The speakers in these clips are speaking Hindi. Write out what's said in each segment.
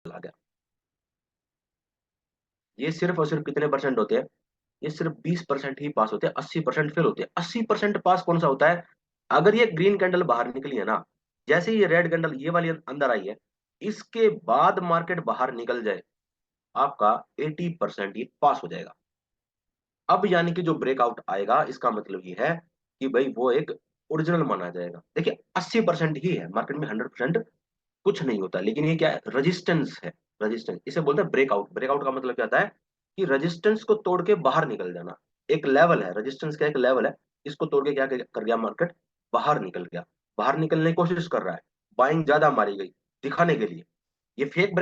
आ गया। ये सिर्फ और सिर्फ कितने परसेंट होते हैं? ये सिर्फ 20% ही पास होते हैं, 80% फेल होते हैं। 80% पास कौन सा होता है? अगर ये ग्रीन कैंडल बाहर निकली है ना, जैसे ही ये रेड कैंडल ये वाली अंदर आई है, इसके बाद मार्केट बाहर निकल जाए, आपका 80% ये पास हो जाएगा। अब यानी कि जो ब्रेकआउट आएगा, इसका मतलब ये है कि भाई वो एक ओरिजिनल माना जाएगा। देखिए 80% ही है, मार्केट में 100% कुछ नहीं होता, लेकिन ये क्या है? रेजिस्टेंस है। रेजिस्टेंस इसे बोलते हैं ब्रेकआउट। ब्रेकआउट का मतलब क्या होता है? कि रेजिस्टेंस को तोड़ के बाहर निकल जाना। एक लेवल है, रेजिस्टेंस का एक लेवल है, इसको तोड़ के क्या कर गया मार्केट? बाहर निकल गया। बाहर निकलने की कोशिश कर रहा है, बाइंग ज्यादा मारी गई दिखाने के लिए। ये फेक,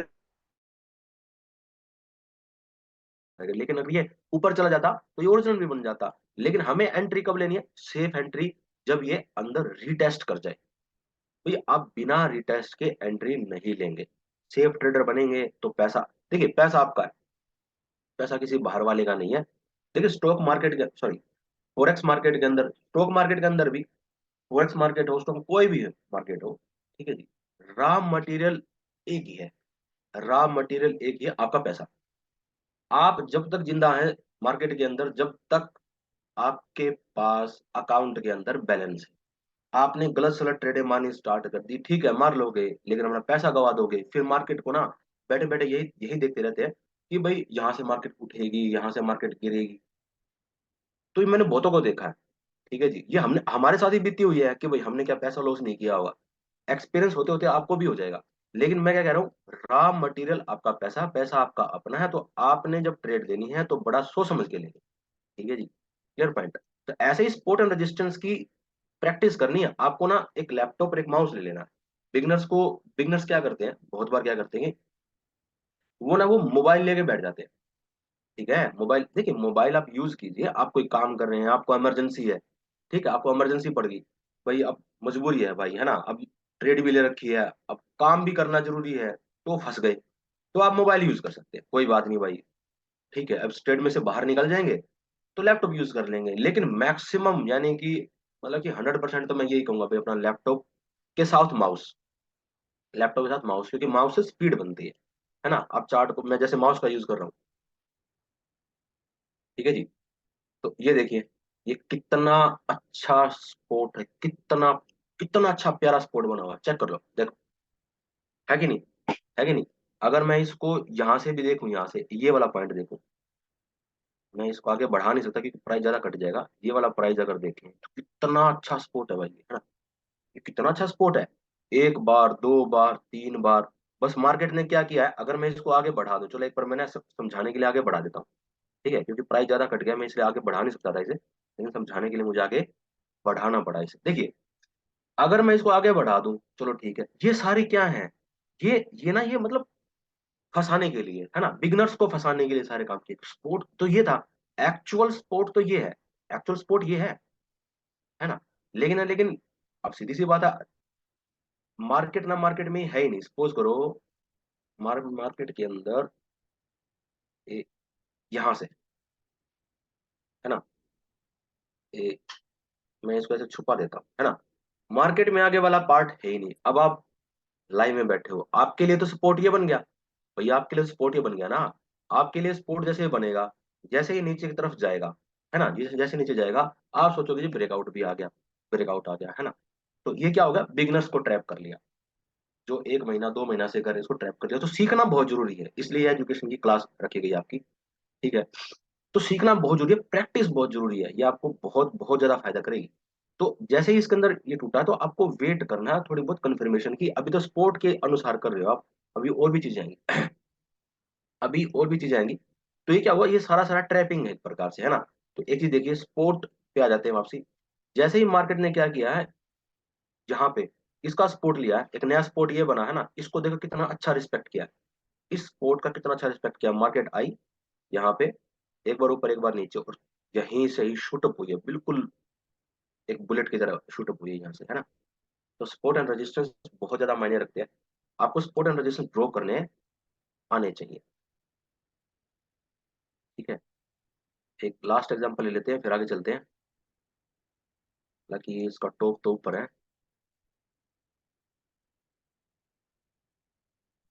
लेकिन अगर ये ऊपर चला जाता तो ये ओरिजिनल भी बन जाता। लेकिन हमें एंट्री कब लेनी है? सेफ एंट्री, जब ये अंदर रीटेस्ट कर जाए। भाई आप बिना रिटेस्ट के एंट्री नहीं लेंगे। सेफ ट्रेडर बनेंगे तो पैसा, देखिए पैसा आपका है, पैसा किसी बाहर वाले का नहीं है। देखिए स्टॉक मार्केट के, सॉरी, फोरेक्स मार्केट के अंदर, स्टॉक मार्केट के अंदर भी, फोरेक्स मार्केट हो, स्टॉक कोई भी है मार्केट हो, ठीक है जी, रॉ मटेरियल एक ही है। रॉ मटेरियल एक ही है, आपका पैसा। आप जब तक जिंदा हैं मार्केट के अंदर, जब तक आपके पास अकाउंट के अंदर बैलेंस है, आपने गलत सलत ट्रेडें मारनी स्टार्ट कर दी, ठीक है मार लोगे, लेकिन अपना पैसा गवा दोगे। फिर मार्केट को ना बैठे बैठे यही यही देखते रहते हैं कि भाई यहाँ से मार्केट उठेगी, यहाँ से मार्केट गिरेगी। तो ये मैंने बहुतों को देखा है, ठीक है जी, ये हमने हमारे साथ ही बीती हुई है कि भाई हमने क्या पैसा लॉस नहीं किया होगा। एक्सपीरियंस होते होते आपको भी हो जाएगा। लेकिन मैं क्या कह रहा हूँ, रॉ मटेरियल आपका पैसा, पैसा आपका अपना है, तो आपने जब ट्रेड लेनी है तो बड़ा सोच समझ के लेनी है। ठीक है जी, क्लियर पॉइंट। तो ऐसे ही सपोर्ट एंड रेजिस्टेंस की प्रैक्टिस करनी है आपको ना, एक लैपटॉप और एक माउस ले लेना है। बिगनर्स क्या करते हैं, बहुत बार क्या करते हैं, वो ना वो मोबाइल लेके बैठ जाते हैं। ठीक है, मोबाइल, देखिए मोबाइल आप यूज कीजिए, आप कोई काम कर रहे हैं, आपको इमरजेंसी है, ठीक है, आपको इमरजेंसी पड़ गई, भाई अब मजबूरी है भाई, है ना, अब ट्रेड भी ले रखी है, अब काम भी करना जरूरी है, तो फंस गए, तो आप मोबाइल यूज कर सकते हैं, कोई बात नहीं भाई। ठीक है, अब ट्रेड में से बाहर निकल जाएंगे तो लैपटॉप यूज कर लेंगे। लेकिन मैक्सिमम यानी कि मतलब कि 100% तो मैं यही कहूंगा भाई, अपना लैपटॉप के साथ माउस, लैपटॉप के साथ माउस, क्योंकि माउस से स्पीड बनती है ना। आप चार्ट को, मैं जैसे माउस का यूज कर रहा हूँ, ठीक है जी, तो ये देखिए, ये कितना अच्छा स्पोर्ट है, कितना कितना अच्छा प्यारा स्पोर्ट बना हुआ है, चेक कर लो, देखो, है कि नहीं? है कि नहीं? अगर मैं इसको यहाँ से भी देखूं, यहाँ से ये वाला पॉइंट देखूं, मैं इसको आगे बढ़ा नहीं सकता क्योंकि प्राइस ज्यादा कट जाएगा। ये वाला प्राइस अगर देखें तो कितना अच्छा स्पोर्ट है भाई, है ना? ये कितना अच्छा स्पोर्ट है। एक बार, दो बार, तीन बार, बस मार्केट ने क्या किया है, अगर मैं इसको आगे बढ़ा दूं, चलो एक बार मैंने समझाने के लिए आगे बढ़ा देता हूँ, ठीक है, क्योंकि प्राइस ज्यादा कट गया, मैं इसलिए आगे बढ़ा नहीं सकता था इसे, लेकिन समझाने के लिए मुझे आगे बढ़ाना पड़ा इसे। देखिए अगर मैं इसको आगे बढ़ा दूं, चलो ठीक है, ये सारी क्या है, ये ना, ये मतलब फंसाने के लिए, है ना, बिगनर्स को फंसाने के लिए सारे काम किए। स्पोर्ट तो ये था, एक्चुअल स्पोर्ट तो ये है, एक्चुअल स्पोर्ट ये है ना। लेकिन अब सीधी सी बात है, मार्केट ना मार्केट में है ही नहीं। सपोज करो मार्केट के अंदर यहां से, है ना, ए, मैं इसको ऐसे छुपा देता हूँ, है ना, मार्केट में आगे वाला पार्ट है ही नहीं। अब आप लाइन में बैठे हो, आपके लिए तो सपोर्ट ये बन गया, भैया आपके लिए सपोर्ट ये बन गया ना। आपके लिए सपोर्ट जैसे ही बनेगा, जैसे ही नीचे की तरफ जाएगा, है ना, जैसे जैसे नीचे जाएगा, आप सोचोगे जी ब्रेकआउट भी आ गया, ब्रेकआउट आ गया, है ना। तो ये क्या होगा, बिगनर्स को ट्रैप कर लिया, जो एक महीना दो महीना से कर रहे हैं, इसको ट्रैप कर लिया। तो सीखना बहुत जरूरी है, इसलिए एजुकेशन की क्लास रखी गई आपकी, ठीक है। तो सीखना बहुत जरूरी है, प्रैक्टिस बहुत जरूरी है, ये आपको बहुत बहुत ज्यादा फायदा करेगी। तो जैसे ही इसके अंदर ये टूटा, तो आपको वेट करना है थोड़ी बहुत कंफर्मेशन की। अभी तो स्पोर्ट के अनुसार कर रहे हो आप, अभी और भी चीजें आएंगी, अभी और भी चीजें आएंगी। तो ये क्या हुआ, ये सारा सारा ट्रैपिंग है एक प्रकार से, है ना। तो एक चीज देखिए, स्पोर्ट पे आ जाते हैं वापसी। जैसे ही मार्केट ने क्या किया है, जहां पे इसका सपोर्ट लिया है, एक नया सपोर्ट ये बना है ना, इसको देखो कितना अच्छा रिस्पेक्ट किया है, इस सपोर्ट का कितना अच्छा रिस्पेक्ट किया। मार्केट आई यहाँ पे, एक बार ऊपर एक बार नीचे, और यहीं से ही शूटअप हुई है, बिल्कुल एक बुलेट की तरह शूटअप हुई है यहाँ से, है ना। तो सपोर्ट एंड रेजिस्टेंस बहुत ज्यादा मायने रखते हैं। आपको सपोर्ट एंड रेजिस्टेंस ड्रॉ करने आने चाहिए, ठीक है। एक लास्ट एग्जांपल ले लेते हैं, फिर आगे चलते हैं। हालांकि इसका टॉप तो ऊपर है,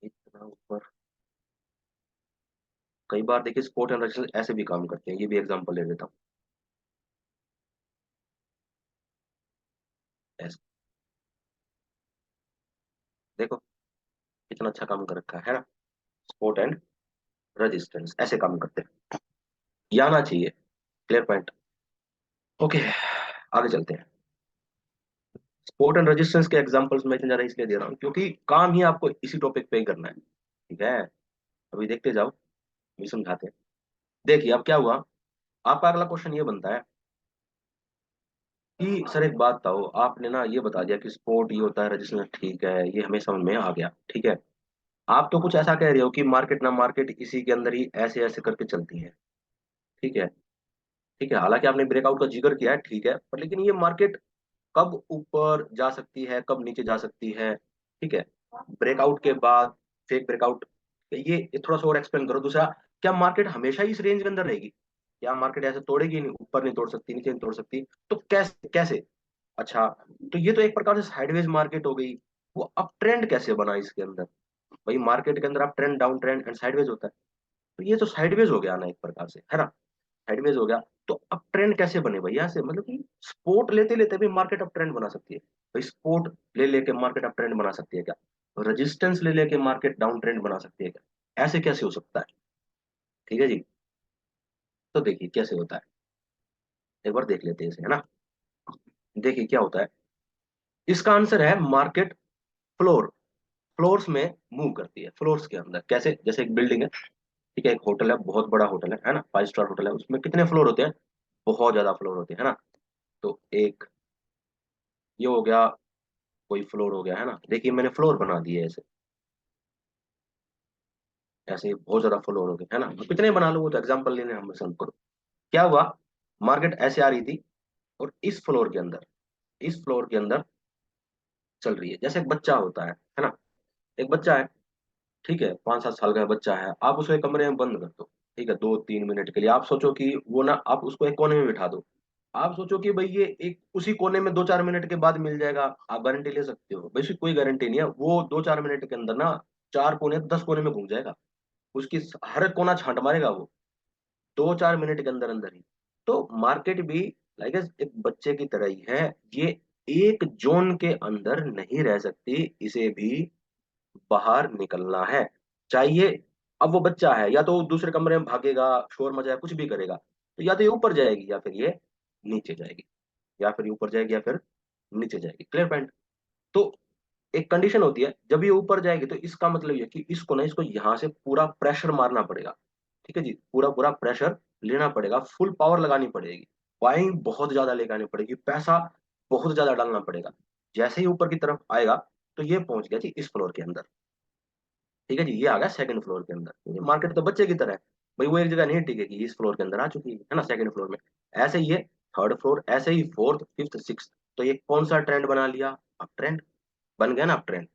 इतना ऊपर, कई बार देखिए सपोर्ट एंड रेजिस्टेंस ऐसे भी काम करते हैं, ये भी एग्जांपल ले लेता हूँ। ऐसे देखो कितना अच्छा काम कर रखा है ना, सपोर्ट एंड रेजिस्टेंस ऐसे काम करते हैं, ये आना चाहिए। Clear point. ओके, आगे चलते हैं। सपोर्ट एंड रेजिस्टेंस के एग्जांपल्स मैं इतने ज्यादा इसलिए दे रहा हूँ क्योंकि काम ही आपको इसी टॉपिक पे ही करना है, ठीक है। अभी देखते जाओ, भी समझाते हैं। देखिए अब क्या हुआ, आपका अगला क्वेश्चन ये बनता है कि सर एक बात बताओ, आपने ना ये बता दिया कि सपोर्ट ये होता है, रेजिस्टेंस ठीक है, ये हमें समझ में आ गया, ठीक है। आप तो कुछ ऐसा कह रहे हो कि मार्केट ना मार्केट इसी के अंदर ही ऐसे ऐसे करके चलती है, ठीक है। ठीक है, हालांकि आपने ब्रेकआउट का जिक्र किया है, ठीक है, पर लेकिन ये मार्केट कब ऊपर जा सकती है, कब नीचे जा सकती है, ठीक है। ब्रेकआउट के बाद फेक ब्रेकआउट, ये थोड़ा सा और एक्सप्लेन करो। दूसरा, क्या मार्केट हमेशा ही इस रेंज के अंदर रहेगी? क्या मार्केट ऐसे तोड़ेगी नहीं, ऊपर नहीं तोड़ सकती, नीचे नहीं तोड़ सकती? तो कैसे कैसे? अच्छा, तो ये तो एक प्रकार से साइडवेज मार्केट हो गई। वो अप ट्रेंड कैसे बना इसके अंदर? भाई मार्केट के अंदर up trend, down trend and sideways होता है, तो ये तो साइडवेज हो गया ना एक प्रकार से, है ना। साइडवेज हो गया, तो अप ट्रेंड कैसे बने भैया से, मतलब कि सपोर्ट लेते लेते भी मार्केट अप ट्रेंड बना सकती है? भाई सपोर्ट ले लेके मार्केट अप ट्रेंड बना सकती है क्या? रेजिस्टेंस ले लेके मार्केट डाउन ट्रेंड बना सकती है क्या? ऐसे कैसे हो सकता है? ठीक है जी, तो देखिए कैसे होता है, एक बार देख लेते हैं इसे, है ना। देखिए क्या होता है, इसका आंसर है मार्केट फ्लोर, फ्लोर्स में मूव करती है। फ्लोर्स के अंदर कैसे? जैसे एक बिल्डिंग है, ठीक है, एक होटल है, बहुत बड़ा होटल है ना, 5 स्टार होटल है, उसमें कितने फ्लोर होते हैं? बहुत ज्यादा फ्लोर होते हैं, है ना। तो एक ये हो गया, कोई फ्लोर हो गया, है ना। देखिए मैंने फ्लोर बना दिए ऐसे, ऐसे बहुत ज्यादा फ्लोर हो गए, है ना। तो कितने बना लो, वो तो एग्जांपल लेने हम पसंद करो। क्या हुआ, मार्केट ऐसे आ रही थी और इस फ्लोर के अंदर, इस फ्लोर के अंदर चल रही है। जैसे एक बच्चा होता है ना, एक बच्चा है, ठीक है, 5-7 साल का बच्चा है, आप उसे कमरे में बंद कर दो, ठीक है, 2-3 मिनट के लिए। आप सोचो कि वो ना, आप उसको एक कोने में बिठा दो, आप सोचो कि भाई ये एक उसी कोने में 2-4 मिनट के बाद मिल जाएगा, आप गारंटी ले सकते हो? भाई उसकी कोई गारंटी नहीं है, वो 2-4 मिनट के अंदर ना 4 कोने 10 कोने में घूम जाएगा, उसकी हर कोना छांट मारेगा वो 2-4 मिनट के अंदर अंदर ही। तो मार्केट भी लाइक एक बच्चे की तरह ही है, ये एक जोन के अंदर नहीं रह सकती, इसे भी बाहर निकलना है चाहिए। अब वो बच्चा है, या तो वो दूसरे कमरे में भागेगा, शोर मचाएगा, कुछ भी करेगा, तो या तो ये ऊपर जाएगी या फिर ये नीचे जाएगी, या फिर ये ऊपर जाएगी या फिर नीचे जाएगी। Clear point. तो एक कंडीशन होती है, जब ये ऊपर जाएगी तो इसका मतलब ये है कि इसको ना, इसको यहां से पूरा प्रेशर मारना पड़ेगा, ठीक है जी, पूरा पूरा प्रेशर लेना पड़ेगा, फुल पावर लगानी पड़ेगी, बाइंग बहुत ज्यादा लगानी पड़ेगी, पैसा बहुत ज्यादा डालना पड़ेगा। जैसे ही ऊपर की तरफ आएगा, तो ये पहुंच गया जी इस फ्लोर के अंदर, ठीक है जी, ये आ गया सेकंड फ्लोर के अंदर। क्योंकि मार्केट तो बच्चे की तरह है, भाई वो एक जगह नहीं टिकेगी, इस फ्लोर के अंदर आ चुकी है ना, सेकंड फ्लोर में। ऐसे ही ये थर्ड फ्लोर, ऐसे ही फोर्थ फिफ्थ सिक्स। तो ये कौन सा ट्रेंड बना लिया? अप ट्रेंड बन गया ना, अप ट्रेंड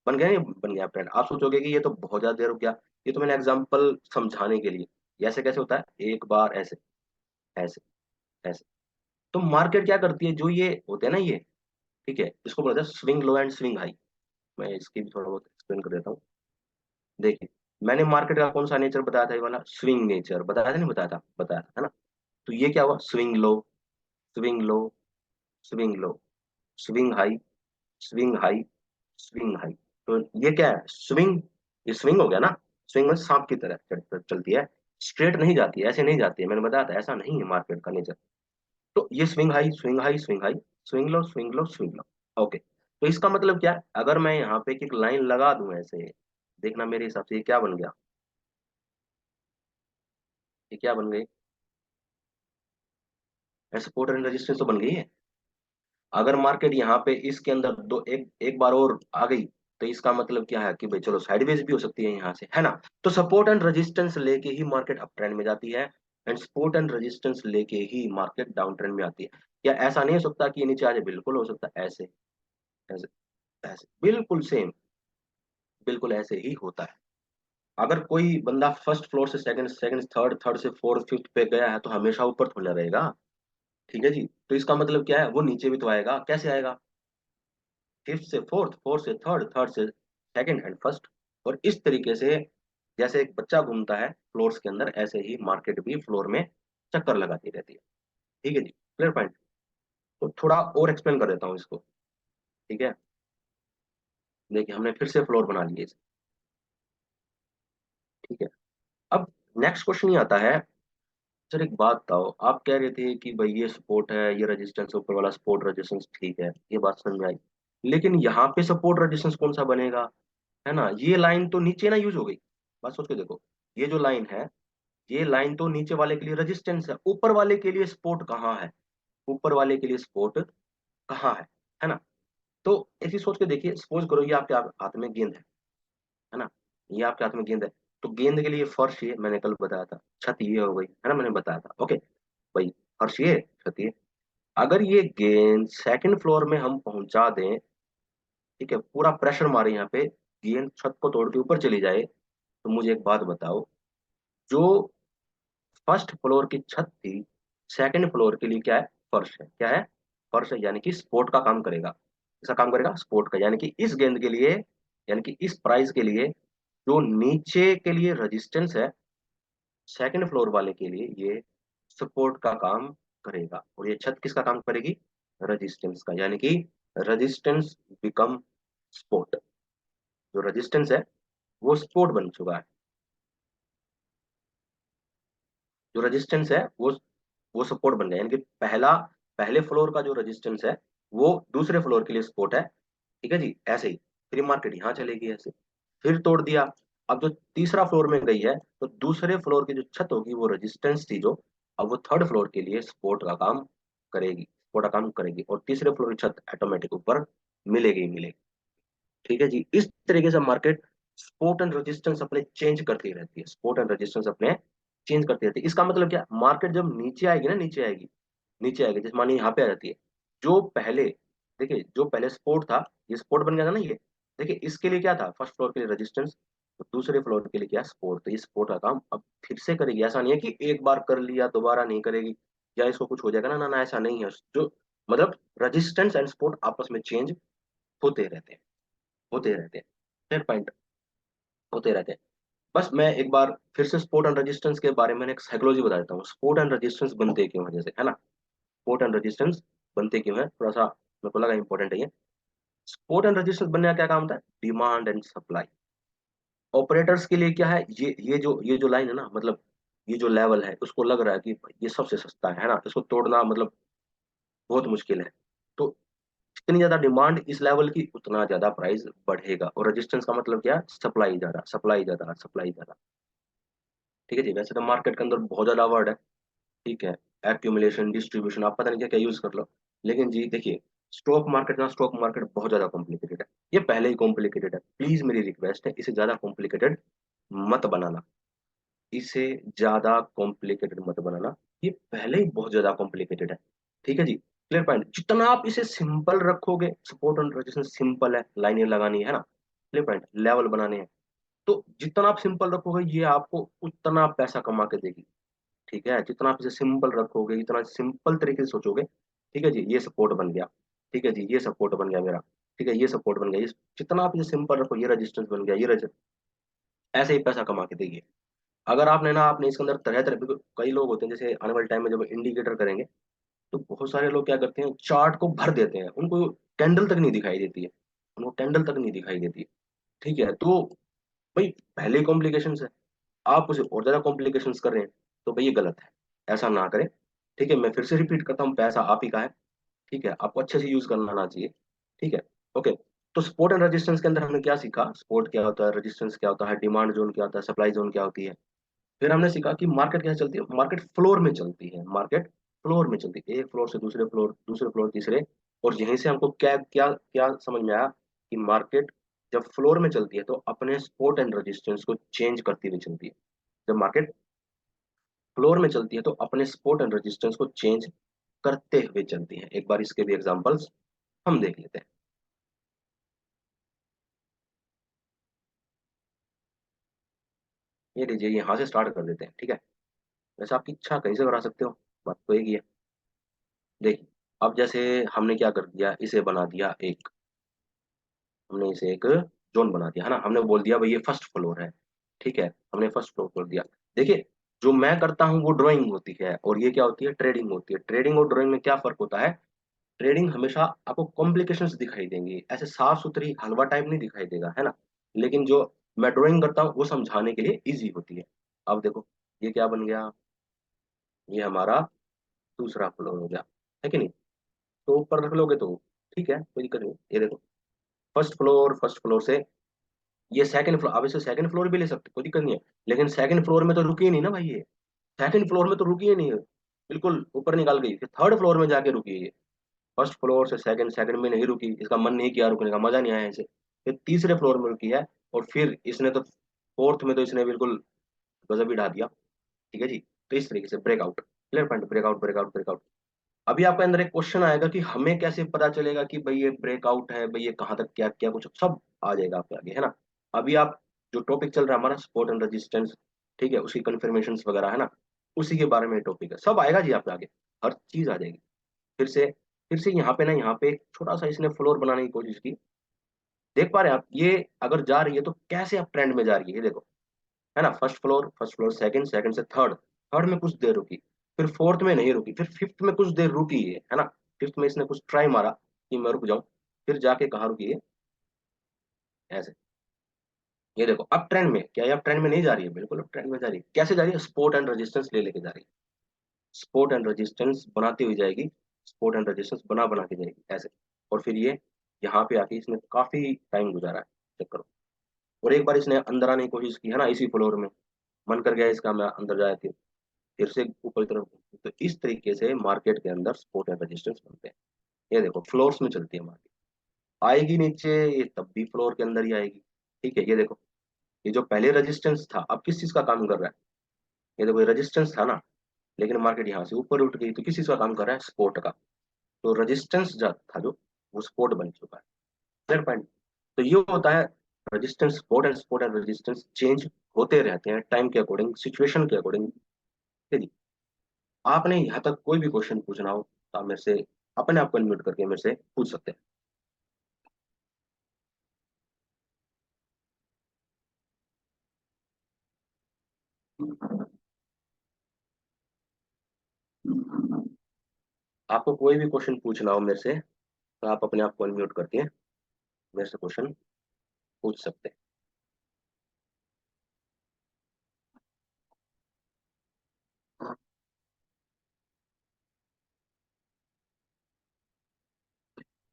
बन गया, नहीं बन गया अप ट्रेंड? आप सोचोगे कि ये तो बहुत ज्यादा देर हो गया, ये तो मैंने एग्जाम्पल समझाने के लिए। ये ऐसे कैसे होता है, एक बार ऐसे, ऐसे, ऐसे। तो मार्केट क्या करती है, जो ये होते हैं ना ये, ठीक है, इसको बोलते हैं swing low and swing high. मैं इसकी भी थोड़ा बहुत एक्सप्लेन कर देता हूँ। देखिए, मैंने मार्केट का कौन सा नेचर बताया था, ये वाला स्विंग नेचर बताया था, नहीं बताया था? बताया था, है ना। तो ये क्या हुआ, swing low, swing low, swing low, swing high, swing high, swing high. तो ये क्या है, स्विंग, ये स्विंग हो गया ना। स्विंग में सांप की तरह चलती है, स्ट्रेट नहीं जाती है, ऐसे नहीं जाती है, मैंने बताया था ऐसा नहीं है मार्केट का नेचर। तो ये swing high, swing high, swing high, swing low, swing low, swing low. Okay, तो इसका मतलब क्या है, अगर मैं यहाँ पे एक लाइन लगा दूं ऐसे, देखना मेरे हिसाब से ये क्या बन गया, ये क्या बन गई, सपोर्ट एंड रेजिस्टेंस तो बन गई है। अगर मार्केट यहाँ पे इसके अंदर दो एक एक बार और आ गई, तो इसका मतलब क्या है कि भाई चलो साइडवेज भी हो सकती है यहाँ से, है ना। तो सपोर्ट एंड रेजिस्टेंस लेके ही मार्केट अप ट्रेंड में जाती है, एंड सपोर्ट एंड रेजिस्टेंस लेके ही मार्केट डाउन ट्रेंड में आती है। या ऐसा नहीं हो सकता कि ये नीचे आ जाए, बिल्कुल हो सकता है, ऐसे, ऐसे, ऐसे, बिल्कुल सेम, बिल्कुल ऐसे ही होता है। अगर कोई बंदा फर्स्ट फ्लोर से सेकंड, सेकंड थर्ड, थर्ड से फोर्थ फिफ्थ पे गया है, तो हमेशा ऊपर थोड़ा रहेगा, ठीक है जी। तो इसका मतलब क्या है, वो नीचे भी तो आएगा, कैसे आएगा, फिफ्थ से फोर्थ, फोर्थ से थर्ड, थर्ड से सेकंड एंड फर्स्ट। और इस तरीके से जैसे एक बच्चा घूमता है फ्लोर्स के अंदर, ऐसे ही मार्केट भी फ्लोर में चक्कर लगाती रहती है। ठीक है जी, क्लियर पॉइंट। तो थोड़ा और एक्सप्लेन कर देता हूँ इसको। ठीक है, देखिए हमने फिर से फ्लोर बना लिए इसे। ठीक है, अब नेक्स्ट क्वेश्चन ये आता है, सर एक बात बताओ, आप कह रहे थे कि भाई ये सपोर्ट है, ये रेजिस्टेंस ऊपर वाला सपोर्ट रेजिस्टेंस, ठीक है, ये बात समझ में आई। लेकिन यहाँ पे सपोर्ट रेजिस्टेंस कौन सा बनेगा, है ना, ये लाइन तो नीचे ना यूज हो गई। बात सोच के देखो, ये जो लाइन है, ये लाइन तो नीचे वाले के लिए रेजिस्टेंस है, ऊपर वाले के लिए सपोर्ट कहाँ है, ऊपर वाले के लिए सपोर्ट कहाँ है ना। तो ऐसी सोच के देखिए, सपोज करो ये आपके हाथ में गेंद है ना, ये आपके हाथ में गेंद है। तो गेंद के लिए फर्श ये मैंने कल बताया था, छत ये हो गई है ना, मैंने बताया था, ओके भाई, फर्श ये, छत ये। अगर ये गेंद सेकंड फ्लोर में हम पहुंचा दें, ठीक है, पूरा प्रेशर मारे यहाँ पे, गेंद छत को तोड़ के ऊपर चली जाए, तो मुझे एक बात बताओ, जो फर्स्ट फ्लोर की छत थी, सेकंड फ्लोर के लिए क्या है, फर्श है, क्या है, फर्श है, यानी कि सपोर्ट का काम करेगा। कैसा काम करेगा, सपोर्ट का, यानी कि इस गेंद के लिए, यानी कि इस प्राइस के लिए, जो नीचे के लिए रेजिस्टेंस है, सेकंड फ्लोर वाले के लिए ये सपोर्ट का काम करेगा, और ये छत किसका काम करेगी, रेजिस्टेंस का, यानी कि रेजिस्टेंस बिकम सपोर्ट। जो रेजिस्टेंस है वो सपोर्ट बन चुका है, जो रेजिस्टेंस है वो सपोर्ट बन गया, यानी कि पहले फ्लोर का जो रेजिस्टेंस है वो दूसरे फ्लोर के लिए सपोर्ट है। ठीक है जी, ऐसे ही फ्री मार्केट यहाँ चलेगी, ऐसे फिर तोड़ दिया। अब जो तीसरा फ्लोर में गई है, तो दूसरे फ्लोर की जो छत होगी वो रेजिस्टेंस थी जो, अब वो थर्ड फ्लोर के लिए सपोर्ट का काम करेगी, सपोर्ट का काम करेगी, और तीसरे फ्लोर की छत ऑटोमेटिक ऊपर मिलेगी ही मिलेगी। ठीक है जी, इस तरीके से मार्केट सपोर्ट एंड रेजिस्टेंस अपने चेंज करती रहती है, सपोर्ट एंड रेजिस्टेंस अपने चेंज करती रहती है। इसका मतलब क्या, मार्केट जब नीचे आएगी ना, नीचे आएगी, जैसे मानिए यहाँ पे आ जाती है, जो पहले, देखिए जो पहले सपोर्ट था, ये सपोर्ट बन गया था ना ये, देखिए इसके लिए क्या था, फर्स्ट फ्लोर के लिए रेजिस्टेंस, तो दूसरे फ्लोर के लिए क्या, सपोर्ट, तो ये सपोर्ट का काम अब फिर से करेगी। ऐसा नहीं है कि एक बार कर लिया दोबारा नहीं करेगी, या इसको कुछ हो जाएगा ना, ना ना, ऐसा नहीं है। जो मतलब रेजिस्टेंस एंड सपोर्ट आपस में चेंज होते रहते हैं, होते रहते हैं, फेयर पॉइंट, होते रहते हैं। बस मैं एक बार फिर से सपोर्ट एंड रेजिस्टेंस के बारे में एक साइकोलॉजी बता देता हूँ, सपोर्ट एंड रेजिस्टेंस बनते क्यों है, जैसे है ना, सपोर्ट एंड रेजिस्टेंस बनते क्यों है, थोड़ा सा मेरे को लगा इंपॉर्टेंट है ये। सपोर्ट एंड रेजिस्टेंस बनने का क्या काम होता है, डिमांड एंड सप्लाई। ऑपरेटर्स के लिए क्या है, ये जो लाइन है ना, मतलब ये जो लेवल है, उसको लग रहा है कि ये सबसे सस्ता है ना, इसको तोड़ना मतलब बहुत मुश्किल है। तो जितनी ज्यादा डिमांड इस लेवल की, उतना ज्यादा प्राइस बढ़ेगा, और रेजिस्टेंस का मतलब क्या है, सप्लाई ज्यादा, सप्लाई ज्यादा, सप्लाई ज्यादा। ठीक है जी, वैसे तो मार्केट के अंदर बहुत ज्यादा वर्ड है, ठीक है, एक्यूमुलेशन, डिस्ट्रीब्यूशन, आप पता नहीं क्या क्या यूज कर लो, लेकिन जी देखिए, स्टॉक मार्केट बहुत ज्यादा कॉम्प्लिकेटेड है, ये पहले ही कॉम्प्लिकेटेड है, प्लीज मेरी रिक्वेस्ट है इसे ज्यादा कॉम्प्लिकेटेड मत बनाना, इसे ज्यादा कॉम्प्लिकेटेड मत बनाना, ये पहले ही बहुत ज्यादा कॉम्प्लिकेटेड है। ठीक है जी, क्लियर पॉइंट, जितना आप इसे सिंपल रखोगे, सपोर्ट एंड रेजिस्टेंस सिंपल है, लाइनें लगानी है ना, क्लियर पॉइंट, लेवल बनाने हैं, तो जितना आप सिंपल रखोगे ये आपको उतना पैसा कमा के देगी। ठीक है, जितना आप इसे सिंपल रखोगे, इतना सिंपल तरीके से सोचोगे, ठीक है जी, ये सपोर्ट बन गया, ठीक है जी, ये सपोर्ट बन गया मेरा, ठीक है, ये सपोर्ट बन गया, ये जितना आप इसे सिंपल रखो, ये रेजिस्टेंस बन गया, ऐसे ही पैसा कमा के देगी। अगर आपने इसके अंदर तरह तरह, कई लोग होते हैं जैसे आने वाले टाइम में जब इंडिकेटर करेंगे, तो बहुत सारे लोग क्या करते हैं, चार्ट को भर देते हैं, उनको कैंडल तक नहीं दिखाई देती है, उनको कैंडल तक नहीं दिखाई देती है। ठीक है, तो भाई पहले कॉम्प्लिकेशन है, आप उसे और ज्यादा कॉम्प्लिकेशन कर रहे हैं, तो भाई ये गलत है, ऐसा ना करें। ठीक है, मैं फिर से रिपीट करता हूँ, पैसा आप ही का है, ठीक है, आपको अच्छे से यूज करना आना चाहिए। ठीक है, ओके। तो सपोर्ट एंड रेजिस्टेंस के अंदर हमने क्या सीखा, सपोर्ट क्या होता है, रेजिस्टेंस क्या होता है, डिमांड जोन क्या होता है, सप्लाई जोन क्या होती है। फिर हमने सीखा कि मार्केट कैसे चलती है, मार्केट फ्लोर में चलती है, मार्केट फ्लोर में चलती है, एक फ्लोर से दूसरे फ्लोर, दूसरे फ्लोर तीसरे, और यहीं से हमको क्या क्या क्या समझ में आया, कि मार्केट जब फ्लोर में चलती है तो अपने सपोर्ट एंड रेजिस्टेंस को चेंज करती हुई चलती है। जब मार्केट फ्लोर में चलती है तो अपने सपोर्ट एंड रेजिस्टेंस को चेंज करते हुए चलती है। एक बार इसके भी एग्जांपल्स हम देख लेते हैं। ये लीजिए, यहाँ से स्टार्ट कर देते हैं, ठीक है, वैसे आपकी इच्छा कहीं से करा सकते हो, बात तो एक ही है। देखिए, अब जैसे हमने क्या कर दिया, इसे बना दिया एक, हमने इसे एक जोन बना दिया है ना, हमने बोल दिया भाई ये फर्स्ट फ्लोर है, ठीक है, हमने फर्स्ट फ्लोर कर दिया। देखिए, जो मैं करता हूँ वो ड्राइंग होती है और ये क्या होती है, ट्रेडिंग होती है। ट्रेडिंग और ड्राइंग में क्या फर्क होता है? ट्रेडिंग हमेशा आपको कॉम्प्लिकेशंस दिखाई देंगी, ऐसे साफ सुथरी हलवा टाइप नहीं दिखाई देगा, है ना। लेकिन जो मैं ड्राइंग करता हूँ वो समझाने के लिए इजी होती है। अब देखो, ये क्या बन गया, ये हमारा दूसरा फ्लोर हो गया, है कि नहीं। तो ऊपर रख लोगे तो ठीक है, कोई दिक्कत नहीं। ये देखो, फर्स्ट फ्लोर से ये सेकंड फ्लोर, अब इसे सेकंड फ्लोर भी ले सकते, कोई दिक्कत नहीं है। लेकिन सेकंड फ्लोर में तो रुकी ही नहीं ना भाई, ये सेकंड फ्लोर में तो रुकी ही नहीं है, बिल्कुल ऊपर निकाल गई, फिर थर्ड फ्लोर में जाके रुकी है ये। फर्स्ट फ्लोर से सेकंड, सेकंड में नहीं रुकी, इसका मन नहीं किया रुकने का, मजा नहीं आया इसे, फिर तीसरे फ्लोर में रुकी है। और फिर इसने तो फोर्थ में तो इसने बिल्कुल गजब ही ढा दिया। ठीक है जी। तो इस तरीके से breakout, clear point, breakout breakout breakout. अभी आपके अंदर एक क्वेश्चन आएगा कि हमें कैसे पता चलेगा कि भाई ये ब्रेकआउट है, भाई ये कहाँ तक क्या क्या कुछ सब आ जाएगा आपके आगे, है ना। अभी आप, जो टॉपिक चल रहा है हमारा सपोर्ट एंड रेजिस्टेंस, ठीक है, उसकी कन्फर्मेशन वगैरह, है ना, उसी के बारे में टॉपिक है, सब आएगा जी आपके आगे, हर चीज आ जाएगी। फिर से यहाँ पे ना, यहाँ पे एक छोटा सा इसने फ्लोर बनाने की कोशिश की। देख पा रहे हैं आप, ये अगर जा रही है तो कैसे आप ट्रेंड में जा रही है, ये देखो, है ना। फर्स्ट फ्लोर सेकंड, सेकंड से थर्ड, थर्ड में कुछ देर रुकी, फिर फोर्थ में नहीं रुकी, फिर फिफ्थ में कुछ देर रुकी है ना। फिफ्थ में इसने कुछ ट्राई मारा कि मैं रुक जाऊं, फिर जाके कहाँ रुकी है, ऐसे। ये देखो, अब ट्रेंड में क्या है, अब ट्रेंड में नहीं जा रही है, बिल्कुल अब ट्रेंड में जा रही है। कैसे जा रही है, सपोर्ट एंड रेजिस्टेंस ले लेके जा रही है, सपोर्ट एंड रेजिस्टेंस बनाती हुई जाएगी, सपोर्ट एंड रेजिस्टेंस बना बना के जाएगी ऐसे। और फिर ये यहाँ पे आके इसने काफी टाइम गुजारा है, चेक करो। और एक बार इसने अंदर आने की कोशिश की है ना, इसी फ्लोर में, मन कर गया इसका, मैं अंदर जाया, फिर से ऊपर की तरफ। तो इस तरीके से मार्केट के अंदर सपोर्ट एंड रेजिस्टेंस बनते हैं। ये देखो, फ्लोर्स में चलती है मार्केट, आएगी नीचे ये तब भी फ्लोर के अंदर ही आएगी। ठीक है, ये देखो, ये जो पहले रेजिस्टेंस था अब किस चीज का काम कर रहा है, ये देखो, ये रेजिस्टेंस था ना, लेकिन मार्केट यहाँ से ऊपर उठ गई, तो किस चीज का काम कर रहा है, सपोर्ट का। तो रेजिस्टेंस जो था, जो वो सपोर्ट बन चुका है, क्लियर पॉइंट। तो ये होता है resistance, support and resistance change होते रहते हैं टाइम के अकॉर्डिंग, सिचुएशन के अकॉर्डिंग। ठीक है, आपने यहाँ तक कोई भी क्वेश्चन पूछना हो तो आप मेरे से, अपने आप को अनम्यूट करके मेरे से पूछ सकते हैं। आपको कोई भी क्वेश्चन पूछना हो मेरे से तो आप अपने आप को अनम्यूट करके मेरे से क्वेश्चन पूछ सकते हैं।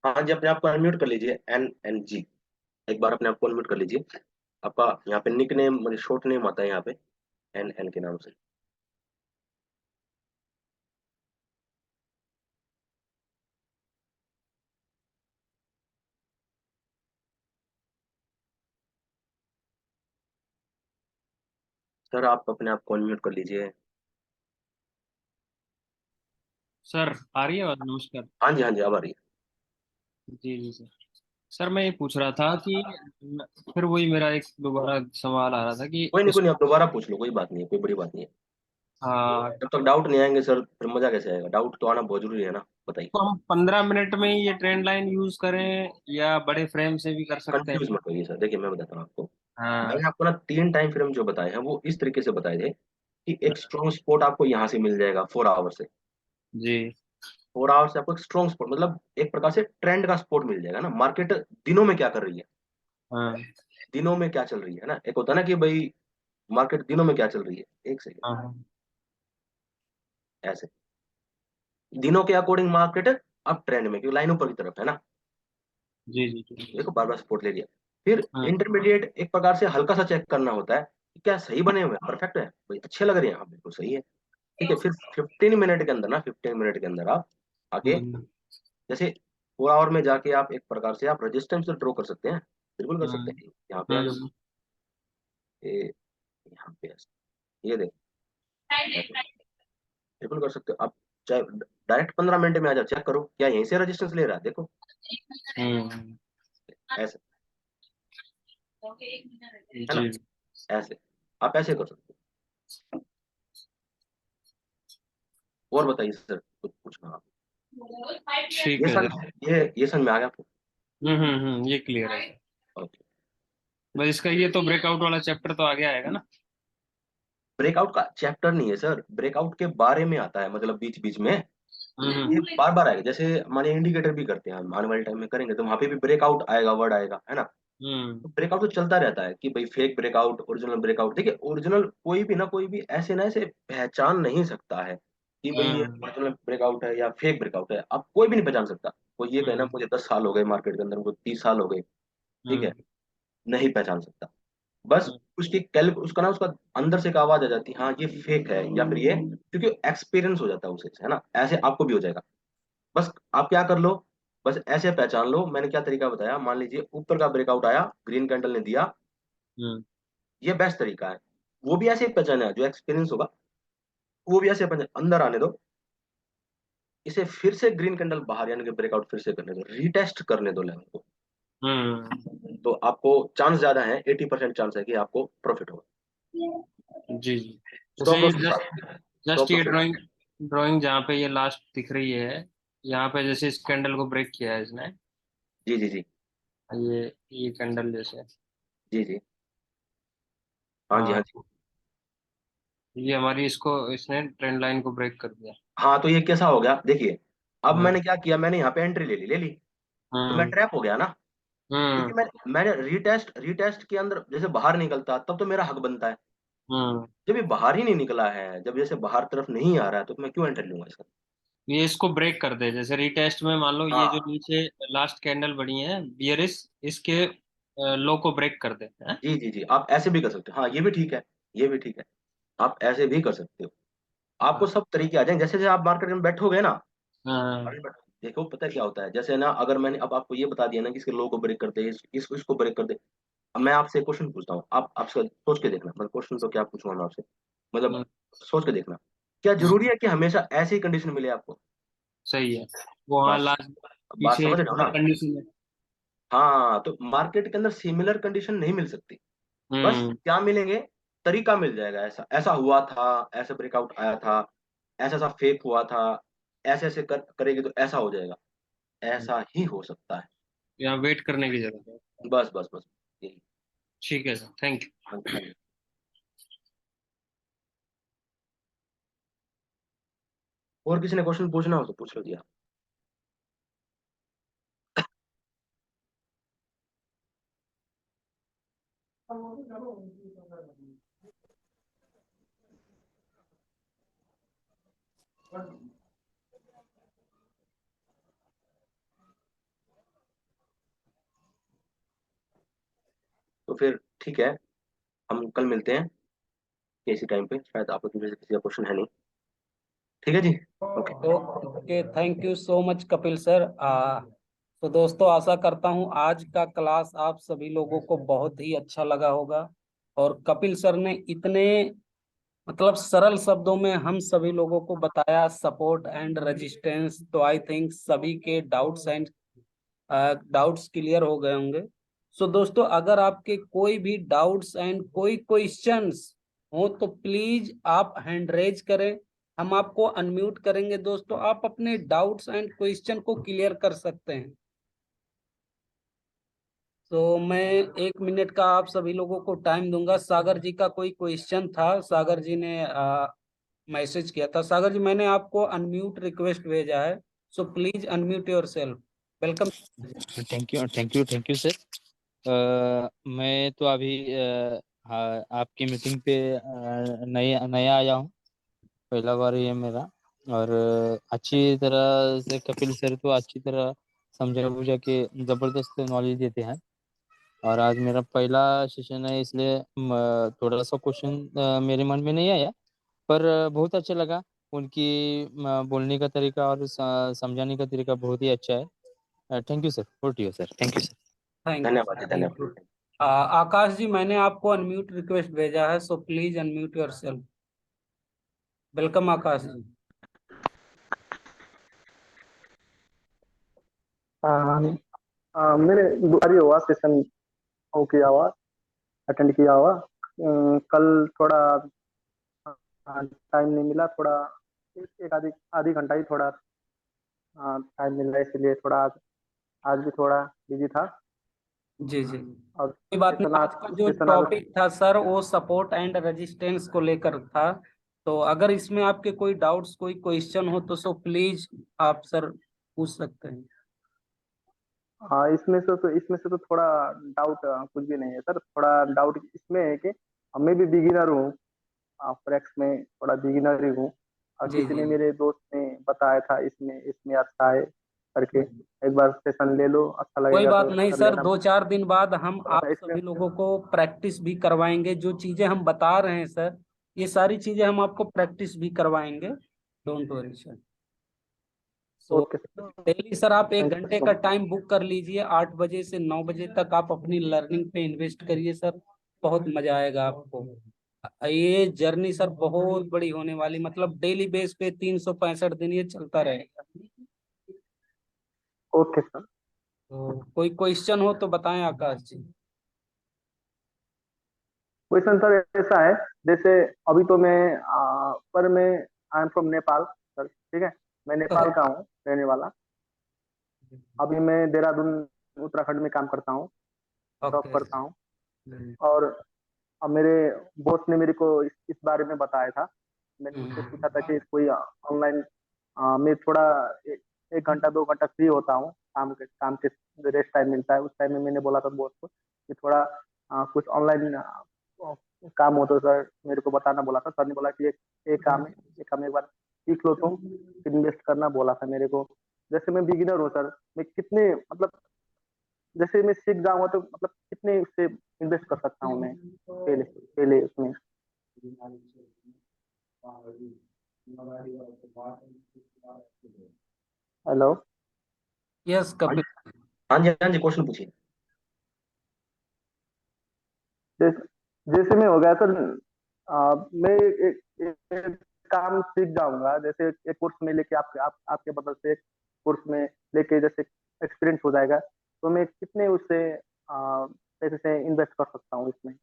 हाँ जी, अपने आप को अनम्यूट कर लीजिए, NNG, एक बार अपने आप को अनम्यूट कर लीजिए। आपका यहाँ पे निक नेम, मतलब शॉर्ट नेम आता है यहाँ पे, NN के नाम से। सर आप अपने आप को अनम्यूट कर लीजिए। सर आ रही है आवाज? नमस्कार। हाँ जी, हाँ जी, अब आ रही है। जी जी सर। सर मैं ये पूछ रहा था कि फिर वही मेरा एक दोबारा सवाल आ रहा था कि कोई नहीं, आप दोबारा पूछ लो, कोई बात नहीं है, कोई बड़ी बात नहीं है। हाँ, जब तक डाउट नहीं आएंगे सर, फिर मजा कैसे आएगा, डाउट तो आना बहुत जरूरी है ना, बताइए। तो हम 15 मिनट में ही ये ट्रेंड लाइन यूज करें या बड़े फ्रेम से भी कर सकते हैं? कंफ्यूज मत होइए सर, देखिए मैं बताता हूँ आपको। हाँ। मैंने आपको ना 3 टाइम फ्रेम जो बताए हैं वो इस तरीके से बताए थे कि एक स्ट्रॉन्ग स्पॉट आपको यहाँ से मिल जाएगा 4 आवर से, जी। 4 आवर से आपको एक स्ट्रॉन्ग स्पॉट, मतलब एक प्रकार से ट्रेंड का स्पॉट मिल जाएगा ना। मार्केट दिनों में क्या कर रही है, हाँ दिनों में क्या चल रही है ना, एक होता है ना कि भाई मार्केट दिनों में क्या चल रही है, एक सेकंड, हाँ हाँ। ऐसे दिनों के अकॉर्डिंग मार्केट अब ट्रेंड में, क्योंकि लाइन ऊपर की तरफ है ना। जी जी जी। देखो, बार बार सपोर्ट ले लिया। फिर हाँ इंटरमीडिएट एक प्रकार से हल्का सा चेक करना होता है कि क्या सही बने हुए हैं, परफेक्ट है भाई, अच्छे लग रहे हैं, हाँ बिल्कुल सही है। ठीक है, फिर 15 मिनट के अंदर ना, 15 मिनट के अंदर आप आगे, हम्म, जैसे 4 आवर में जाके आप एक प्रकार से आप रेजिस्टेंस ड्रॉ कर सकते हैं, बिल्कुल कर सकते हाँ हैं। यहाँ पे आ जाओ, हाँ। ये यहाँ पे ये देखो, ऐसे बिल्कुल कर सकते हो आप, चाहे डायरेक्ट 15 मिनट में आ जाओ, चेक करो क्या यहीं से रेजिस्टेंस ले रहा है, देखो हम्म। ऐसे, है ना, जी। ऐसे आप ऐसे कर सकते हो। और बताइए सर, कुछ पूछना आप। ठीक ये है समझ, सर। ये समझ में आ गया आपको? ये क्लियर है। ओके। बस इसका ये तो ब्रेकआउट वाला चैप्टर तो आगे आएगा ना। ब्रेकआउट का चैप्टर नहीं है सर, ब्रेकआउट के बारे में आता है, मतलब बीच बीच में ये हम्म। बार बार आएगा। जैसे माने इंडिकेटर भी करते हैं हम, आने वाले टाइम में करेंगे तो वहां पे भी ब्रेकआउट आएगा, वर्ड आएगा, है ना। हम्म। तो ब्रेकआउट तो चलता रहता है कि भाई फेक ब्रेकआउट, ओरिजिनल ब्रेकआउट। देखिए ओरिजिनल कोई भी ना, कोई भी ऐसे ना ऐसे पहचान नहीं सकता है कि भाई ये हम्म। ओरिजिनल ब्रेकआउट है या फेक ब्रेकआउट है, अब कोई भी नहीं पहचान सकता। कोई ये कहना हम्म। मुझे 10 साल हो गए मार्केट के अंदर, मुझे 30 साल हो गए, ठीक है, हम्म। नहीं पहचान सकता। बस उसकी कैल उसका ना, उसका अंदर से एक आवाज आ जाती है, हाँ ये फेक है या फिर ये, क्योंकि एक्सपीरियंस हो जाता है उसे, है ना। ऐसे आपको भी हो जाएगा। बस आप क्या कर लो, बस ऐसे पहचान लो। मैंने क्या तरीका बताया, मान लीजिए ऊपर का ब्रेकआउट आया, ग्रीन कैंडल ने दिया, हम्म। ये बेस्ट तरीका है। वो भी ऐसे ही पहचाना है, जो एक्सपीरियंस होगा वो भी ऐसे पहचान, अंदर आने दो, इसे फिर से ग्रीन कैंडल बाहर, यानी कि ब्रेकआउट फिर से करने दो, रीटेस्ट करने दो लेवल को। हम्म। तो आपको चांस ज्यादा है, 80% चांस है कि आपको प्रॉफिट होगा। जी जी। जैसे स्टॉप ये लॉस के जस्ट साथ, जस्ट स्टॉप ये लॉस। ड्राइंग ड्राइंग जहाँ पे ये लास्ट दिख रही है, यहाँ पे जैसे इस कैंडल को ब्रेक किया है इसने। जी जी जी। ये कैंडल जैसे। जी जी। हाँ जी, हाँ हाँ, जी। ये हमारी इसको इसने ट्रेंड लाइन को ब्रेक कर दिया। हाँ तो ये कैसा हो गया देखिए, अब हम्म। मैंने क्या किया, मैंने यहाँ पे एंट्री ले ली, तो मैं हम्म। ट्रैप हो गया ना। क्योंकि हम्म। मैंने रीटेस्ट के अंदर जैसे बाहर निकलता तब तो मेरा हक बनता है। हम्म। जब ये बाहर ही नहीं निकला है, जब जैसे बाहर तरफ नहीं आ रहा है, तो मैं क्यों एंट्री लूंगा इसका। ये इसको ब्रेक कर दे, जैसे रीटेस्ट में मान लो ये जो हाँ नीचे लास्ट कैंडल बनी है बियरिश, इसके लो को ब्रेक कर दे हैं। जी जी जी, आप ऐसे भी कर सकते हो, हाँ ये भी ठीक है, ये भी ठीक है, आप ऐसे भी कर सकते हो। आपको हाँ। सब तरीके आ जाएंगे, जैसे जैसे आप मार्केट में बैठोगे ना। हाँ। अरे बट देखो पता है क्या होता है, जैसे ना अगर मैंने अब आपको ये बता दिया ना कि इसके लो को ब्रेक कर दे, इसको ब्रेक कर दे। अब मैं आपसे क्वेश्चन पूछता हूँ, आप आपसे सोच के देखना, मतलब क्वेश्चन तो क्या पूछूंगा मैं आपसे, मतलब हम्म। सोच के देखना। क्या हम्म। जरूरी है कि हमेशा ऐसी कंडीशन मिले आपको। सही है। वो हाँ बस लास्ट बात पीछे समझ रहे हो ना। कंडीशन है। हाँ तो मार्केट के अंदर सिमिलर कंडीशन नहीं मिल सकती। बस हम्म। क्या मिलेंगे, तरीका मिल जाएगा, ऐसा ऐसा हुआ था, ऐसा ब्रेकआउट आया था, ऐसा ऐसा फेक हुआ था, ऐसे ऐसे करेगी तो ऐसा हो जाएगा, ऐसा ही हो सकता है। यहाँ वेट करने की जरूरत है। बस बस बस, यही। ठीक है सर, थैंक यू। हाँ जी, हाँ जी। और किसी ने क्वेश्चन पूछना हो तो पूछ लो जी आप। तो फिर ठीक है, हम कल मिलते हैं इसी टाइम पे, शायद आपको किसी का क्वेश्चन है नहीं। ठीक है जी। Okay. Okay, thank you so much Kapil sir. तो दोस्तों, आशा करता हूँ आज का क्लास आप सभी लोगों को बहुत ही अच्छा लगा होगा। और कपिल सर ने इतने मतलब सरल शब्दों में हम सभी लोगों को बताया सपोर्ट एंड रेजिस्टेंस, तो आई थिंक सभी के डाउट्स क्लियर हो गए होंगे। सो दोस्तों, अगर आपके कोई भी डाउट्स एंड कोई क्वेश्चंस हो तो प्लीज आप हैंड रेज करें, हम आपको अनम्यूट करेंगे। दोस्तों, आप अपने डाउट्स एंड क्वेश्चन को क्लियर कर सकते हैं। तो मैं 1 मिनट का आप सभी लोगों को टाइम दूंगा। सागर जी का कोई क्वेश्चन था, सागर जी ने मैसेज किया था। सागर जी, मैंने आपको अनम्यूट रिक्वेस्ट भेजा है, so please unmute yourself. Welcome. Thank you sir. मैं तो अभी हाँ, आपकी मीटिंग पे नया नया आया हूँ। पहला बार ये मेरा। और अच्छी तरह से कपिल सर तो अच्छी तरह समझा बुझा के ज़बरदस्त नॉलेज देते हैं। और आज मेरा पहला सेशन है, इसलिए थोड़ा सा क्वेश्चन मेरे मन में नहीं आया, पर बहुत अच्छा लगा। उनकी बोलने का तरीका और समझाने का तरीका बहुत ही अच्छा है। Thank you sir, over to you sir. Thank you sir. Thank you धन्यवाद सर, जी, थैंक यू। धन्यवाद। आकाश जी, मैंने आपको अनम्यूट रिक्वेस्ट भेजा है, so please unmute yourself. Welcome Akash ji. हाँ, मैंने दोबारी हुआ सेशन वो किया हुआ, अटेंड किया हुआ। कल थोड़ा टाइम नहीं मिला, थोड़ा एक आधी आधी घंटा ही थोड़ा टाइम मिल रहा है, इसलिए थोड़ा आज भी थोड़ा बिजी था। जी जी और कोई बात नहीं। सेशन आज का जो सेशन टॉपिक था सर वो सपोर्ट एंड रेजिस्टेंस को लेकर था। तो अगर इसमें आपके कोई डाउट्स कोई क्वेश्चन हो तो प्लीज आप सर पूछ सकते हैं। हाँ, इसमें से तो थोड़ा डाउट कुछ भी नहीं है सर। थोड़ा डाउट इसमें है कि मैं भी बिगिनर हूँ, फॉरेक्स में थोड़ा बिगिनर ही हूँ। और जी किसी जी ने मेरे दोस्त ने बताया था इसमें इसमें अच्छा है करके। एक बार सेशन ले लो, अच्छा कोई लगेगा बात तो नहीं कर सर, लेना। 2-4 दिन बाद हम थोड़ा आप सा इसमें सभी लोगों को प्रैक्टिस भी करवाएंगे। जो चीजें हम बता रहे हैं सर ये सारी चीजें हम आपको प्रैक्टिस भी करवाएंगे। Don't worry sir. So okay sir, daily sir आप एक थैंक यू घंटे सो का मच। टाइम बुक कर लीजिए, 8 बजे से 9 बजे तक आप अपनी लर्निंग पे इन्वेस्ट करिए सर। बहुत मजा आएगा आपको। ये जर्नी सर बहुत बड़ी होने वाली, मतलब डेली बेस पे 365 दिन ये चलता रहेगा। Okay sir. तो कोई क्वेश्चन हो तो बताएं आकाश जी। क्वेश्चन सर ऐसा है, जैसे अभी तो मैं पर मैं I am from Nepal sir, ठीक है। मैं नेपाल का हूँ रहने वाला। अभी मैं देहरादून उत्तराखंड में काम करता हूँ, जॉब ओके। करता हूँ। और अब मेरे बॉस ने मेरे को इस बारे में बताया था। मैंने उससे पूछा था कि कोई ऑनलाइन, मैं थोड़ा ए, 1 घंटा 2 घंटा फ्री होता हूँ, काम के रेस्ट टाइम मिलता है। उस टाइम में मैंने बोला था बॉस को कि थोड़ा कुछ ऑनलाइन काम हो तो सर मेरे को बताना बोला था। सर ने बोला कि एक काम है, एक काम एक बार सीख लो तुम, फिर इन्वेस्ट करना बोला था मेरे को। जैसे मैं बिगिनर हूँ सर, मैं कितने मतलब जैसे मैं सीख जाऊंगा तो मतलब कितने उससे इन्वेस्ट कर सकता हूँ मैं पहले पहले उसमें। हेलो। यस हाँ कपिल। जी, हाँ जी, क्वेश्चन पूछिए। जैसे जैसे मैं हो गया सर, मैं एक काम सीख जाऊंगा। जैसे एक कोर्स में लेके आपके बदल से एक कोर्स में लेके जैसे एक्सपीरियंस हो जाएगा, तो मैं कितने उससे पैसे से इन्वेस्ट कर सकता हूँ इसमें।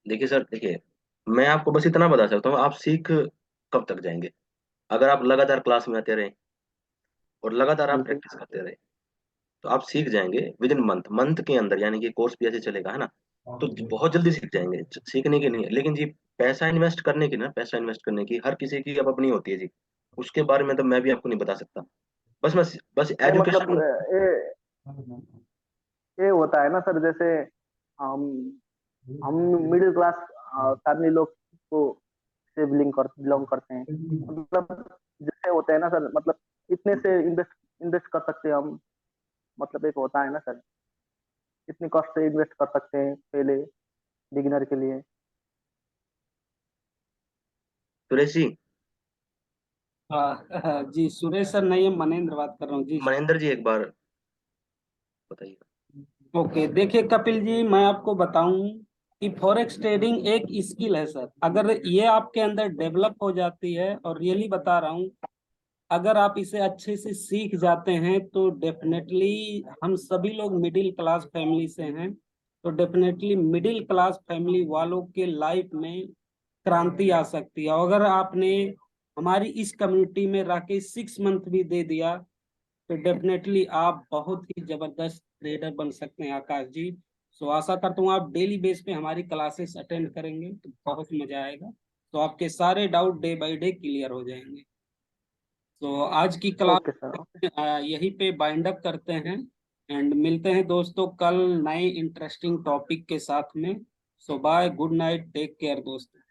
देखिए सर, देखिए, मैं आपको बस इतना बता सकता हूँ, आप सीख कब तक जाएंगे? अगर आप लगातार क्लास में आते रहे और लगातार हाँ आप जी। प्रैक्टिस करते रहे तो आप सीख जाएंगे विद इन मंथ के अंदर, यानी कि कोर्स भी ऐसे चलेगा, है ना? तो बहुत जल्दी सीख जाएंगे। सीखने की नहीं है, लेकिन जी पैसा इन्वेस्ट करने की हर किसी की अब अपनी होती है जी। उसके बारे में तो मैं भी आपको नहीं बता सकता। बस नहीं मतलब एजुकेशन। ये होता है ना सर, जैसे हम हम मिडिल क्लास फैमिली लोग को से बिलोंग करते हैं। मतलब जैसे होते हैं ना सर, मतलब इतने से इन्वेस्ट इन्वेस्ट कर सकते हैं हम। मतलब एक होता है ना सर, इतनी कॉस्ट से इन्वेस्ट कर सकते हैं पहले बिगिनर के लिए। सुरेश जी, हाँ जी सुरेश सर नहीं, है मनेंद्र बात कर रहा हूँ जी। महेंद्र जी, एक बार बताइए। ओके देखिए कपिल जी, मैं आपको बताऊं कि फॉरेक्स ट्रेडिंग एक स्किल है सर। अगर ये आपके अंदर डेवलप हो जाती है, और रियली बता रहा हूँ, अगर आप इसे अच्छे से सीख जाते हैं तो डेफिनेटली, हम सभी लोग मिडिल क्लास फैमिली से हैं, तो डेफिनेटली मिडिल क्लास फैमिली वालों के लाइफ में क्रांति आ सकती है। और अगर आपने हमारी इस कम्युनिटी में रह के 6 मंथ भी दे दिया तो डेफिनेटली आप बहुत ही जबरदस्त ट्रेडर बन सकते हैं आकाश जी। सो आशा करता हूँ आप डेली बेस पे हमारी क्लासेस अटेंड करेंगे तो बहुत मजा आएगा। तो आपके सारे doubt day by day clear हो जाएंगे। तो आज की ओके सर। क्लास यहीं पे बाइंड अप करते हैं, एंड मिलते हैं दोस्तों कल नए इंटरेस्टिंग टॉपिक के साथ में। So bye, good night, take care दोस्तों।